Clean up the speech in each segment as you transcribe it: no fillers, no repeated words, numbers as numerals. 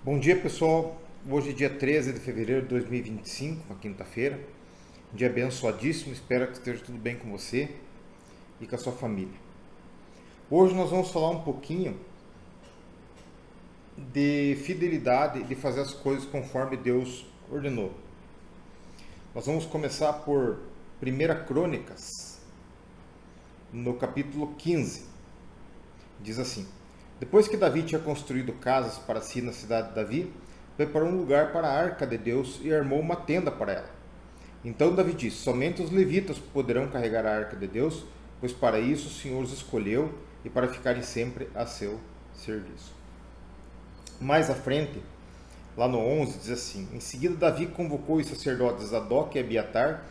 Bom dia, pessoal. Hoje é dia 13 de fevereiro de 2025, uma quinta-feira. Um dia abençoadíssimo. Espero que esteja tudo bem com você e com a sua família. Hoje nós vamos falar um pouquinho de fidelidade, de fazer as coisas conforme Deus ordenou. Nós vamos começar por 1 Crônicas, no capítulo 15. Diz assim: Depois que Davi tinha construído casas para si na cidade de Davi, preparou um lugar para a arca de Deus e armou uma tenda para ela. Então Davi disse: Somente os levitas poderão carregar a arca de Deus, pois para isso o Senhor os escolheu e para ficarem sempre a seu serviço. Mais à frente, lá no 11, diz assim: Em seguida Davi convocou os sacerdotes Zadok e Abiatar,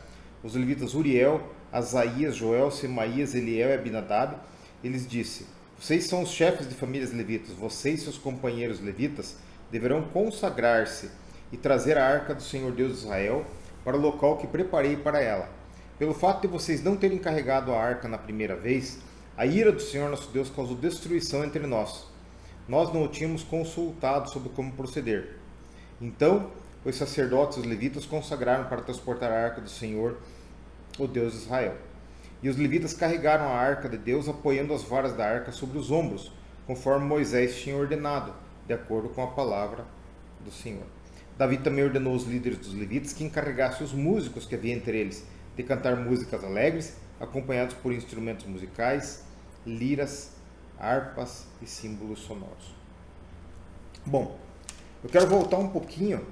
os levitas Uriel, Asaías, Joel, Semaías, Eliel e Abinadab. Eles disse: Vocês são os chefes de famílias levitas, vocês e seus companheiros levitas deverão consagrar-se e trazer a arca do Senhor Deus de Israel para o local que preparei para ela. Pelo fato de vocês não terem carregado a arca na primeira vez, a ira do Senhor nosso Deus causou destruição entre nós. Nós não o tínhamos consultado sobre como proceder. Então, os sacerdotes e os levitas consagraram para transportar a arca do Senhor, o Deus de Israel. E os levitas carregaram a arca de Deus, apoiando as varas da arca sobre os ombros, conforme Moisés tinha ordenado, de acordo com a palavra do Senhor. Davi também ordenou aos líderes dos levitas que encarregassem os músicos que havia entre eles de cantar músicas alegres, acompanhados por instrumentos musicais, liras, harpas e símbolos sonoros. Bom, eu quero voltar um pouquinho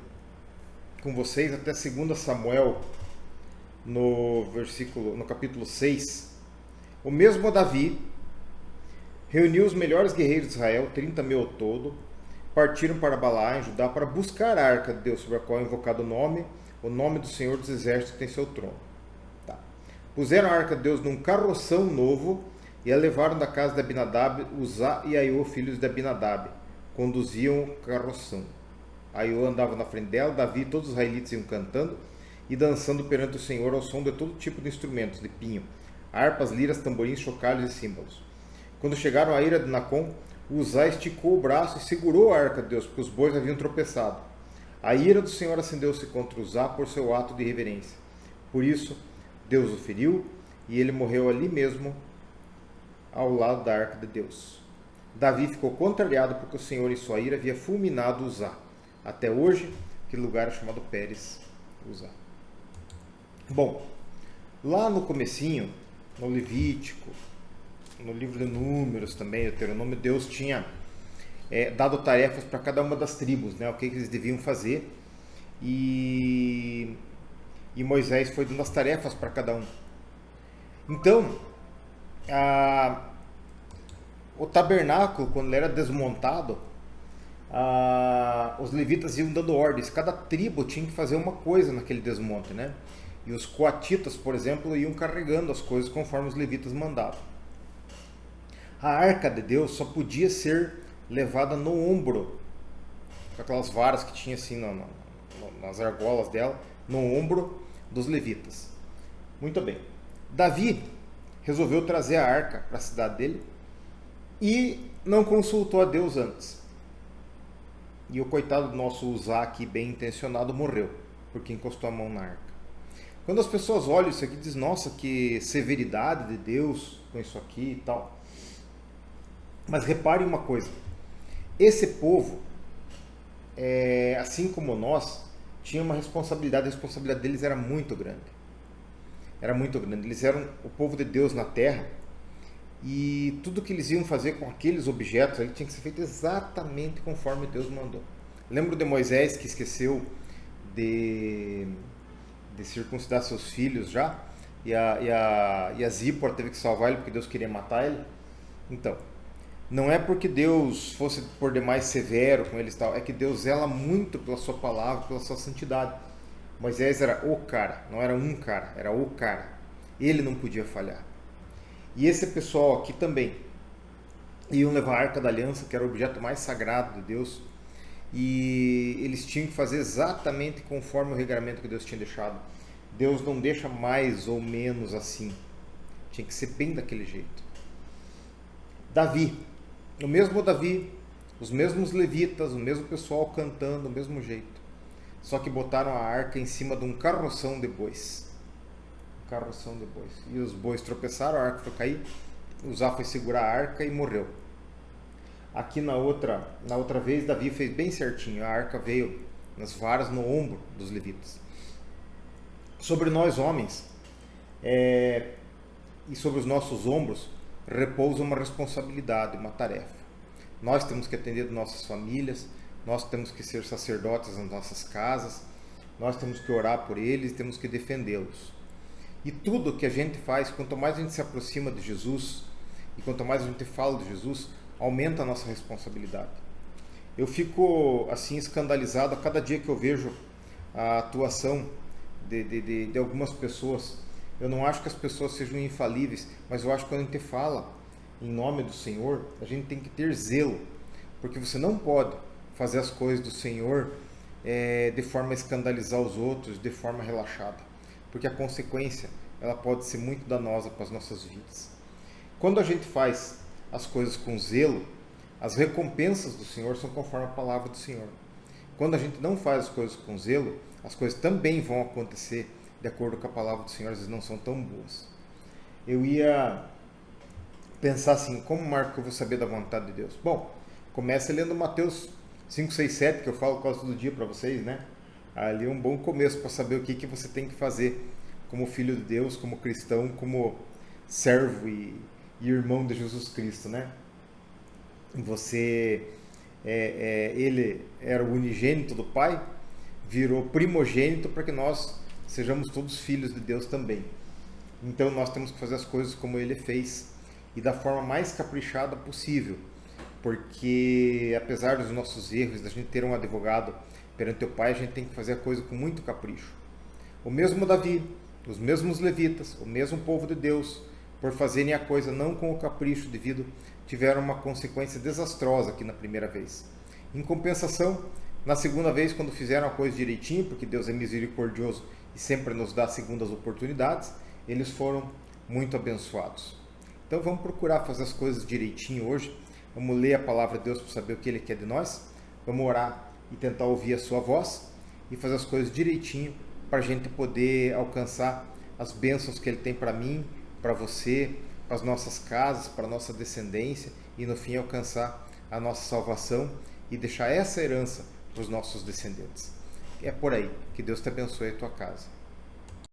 com vocês até 2 Samuel, no capítulo 6. O mesmo Davi reuniu os melhores guerreiros de Israel, 30 mil ao todo, partiram para Balaã, em Judá, para buscar a arca de Deus, sobre a qual é invocado o nome do Senhor dos Exércitos que tem seu trono. Tá. Puseram a arca de Deus num carroção novo e a levaram da casa de Abinadab, Uzá e Aiô, filhos de Abinadab. Conduziam o carroção. Aiô andava na frente dela, Davi e todos os israelitas iam cantando e dançando perante o Senhor ao som de todo tipo de instrumentos, de pinho, harpas, liras, tamborins, chocalhos e símbolos. Quando chegaram à ira de Nacon, Uzá esticou o braço e segurou a arca de Deus, porque os bois haviam tropeçado. A ira do Senhor acendeu-se contra Uzá por seu ato de reverência. Por isso, Deus o feriu e ele morreu ali mesmo, ao lado da arca de Deus. Davi ficou contrariado porque o Senhor, em sua ira, havia fulminado Uzá. Até hoje, aquele lugar é chamado Pérez Uzá. Bom, lá no comecinho, no Levítico, no livro de Números também, Deuteronômio, Deus tinha dado tarefas para cada uma das tribos, né, o que eles deviam fazer, e Moisés foi dando as tarefas para cada um. Então, o tabernáculo, quando ele era desmontado, os levitas iam dando ordens, cada tribo tinha que fazer uma coisa naquele desmonte, né? E os coatitas, por exemplo, iam carregando as coisas conforme os levitas mandavam. A arca de Deus só podia ser levada no ombro, com aquelas varas que tinha assim nas argolas dela, no ombro dos levitas. Muito bem. Davi resolveu trazer a arca para a cidade dele e não consultou a Deus antes. E o coitado do nosso Uzá aqui, bem intencionado, morreu, porque encostou a mão na arca. Quando as pessoas olham isso aqui, dizem: nossa, que severidade de Deus com isso aqui e tal. Mas reparem uma coisa, esse povo, assim como nós, tinha uma responsabilidade, a responsabilidade deles era muito grande. Era muito grande. Eles eram o povo de Deus na terra, e tudo que eles iam fazer com aqueles objetos, ele tinha que ser feito exatamente conforme Deus mandou. Lembro de Moisés, que esqueceu de circuncidar seus filhos já, e a Zípora teve que salvar ele porque Deus queria matar ele. Então, não é porque Deus fosse por demais severo com eles, tal, é que Deus zela muito pela sua palavra, pela sua santidade. Moisés era o cara, não era um cara, era o cara. Ele não podia falhar. E esse pessoal aqui também iam levar a Arca da Aliança, que era o objeto mais sagrado de Deus, e eles tinham que fazer exatamente conforme o regramento que Deus tinha deixado. Deus não deixa mais ou menos assim. Tinha que ser bem daquele jeito. Davi, o mesmo Davi, os mesmos levitas, o mesmo pessoal cantando, do mesmo jeito. Só que botaram a arca em cima de um carroção de bois. Um carroção de bois. E os bois tropeçaram, a arca foi cair, Uzá foi segurar a arca e morreu. Aqui na outra vez, Davi fez bem certinho. A arca veio nas varas no ombro dos levitas. Sobre nós homens, e sobre os nossos ombros, repousa uma responsabilidade, uma tarefa. Nós temos que atender nossas famílias, nós temos que ser sacerdotes nas nossas casas, nós temos que orar por eles, temos que defendê-los. E tudo que a gente faz, quanto mais a gente se aproxima de Jesus, e quanto mais a gente fala de Jesus, aumenta a nossa responsabilidade. Eu fico assim escandalizado a cada dia que eu vejo a atuação de algumas pessoas. Eu não acho que as pessoas sejam infalíveis, mas eu acho que quando a gente fala em nome do Senhor, a gente tem que ter zelo, porque você não pode fazer as coisas do Senhor de forma a escandalizar os outros, de forma relaxada, porque a consequência ela pode ser muito danosa para as nossas vidas. Quando a gente faz as coisas com zelo, as recompensas do Senhor são conforme a palavra do Senhor. Quando a gente não faz as coisas com zelo, as coisas também vão acontecer de acordo com a palavra do Senhor, às vezes não são tão boas. Eu ia pensar assim, como, Marco, eu vou saber da vontade de Deus? Bom, comece lendo Mateus 5, 6, 7, que eu falo quase todo dia para vocês, né? Ali é um bom começo para saber o que você tem que fazer como filho de Deus, como cristão, como servo e irmão de Jesus Cristo, né? Ele era o unigênito do Pai, virou primogênito para que nós sejamos todos filhos de Deus também. Então nós temos que fazer as coisas como Ele fez e da forma mais caprichada possível, porque apesar dos nossos erros, da gente ter um advogado perante o Pai, a gente tem que fazer a coisa com muito capricho. O mesmo Davi, os mesmos levitas, o mesmo povo de Deus, por fazerem a coisa não com o capricho devido, tiveram uma consequência desastrosa aqui na primeira vez. Em compensação, na segunda vez, quando fizeram a coisa direitinho, porque Deus é misericordioso e sempre nos dá segundas oportunidades, eles foram muito abençoados. Então vamos procurar fazer as coisas direitinho hoje, vamos ler a palavra de Deus para saber o que Ele quer de nós, vamos orar e tentar ouvir a sua voz e fazer as coisas direitinho para a gente poder alcançar as bênçãos que Ele tem para mim, para você, para as nossas casas, para a nossa descendência e no fim alcançar a nossa salvação e deixar essa herança para os nossos descendentes. É por aí. Que Deus te abençoe a tua casa.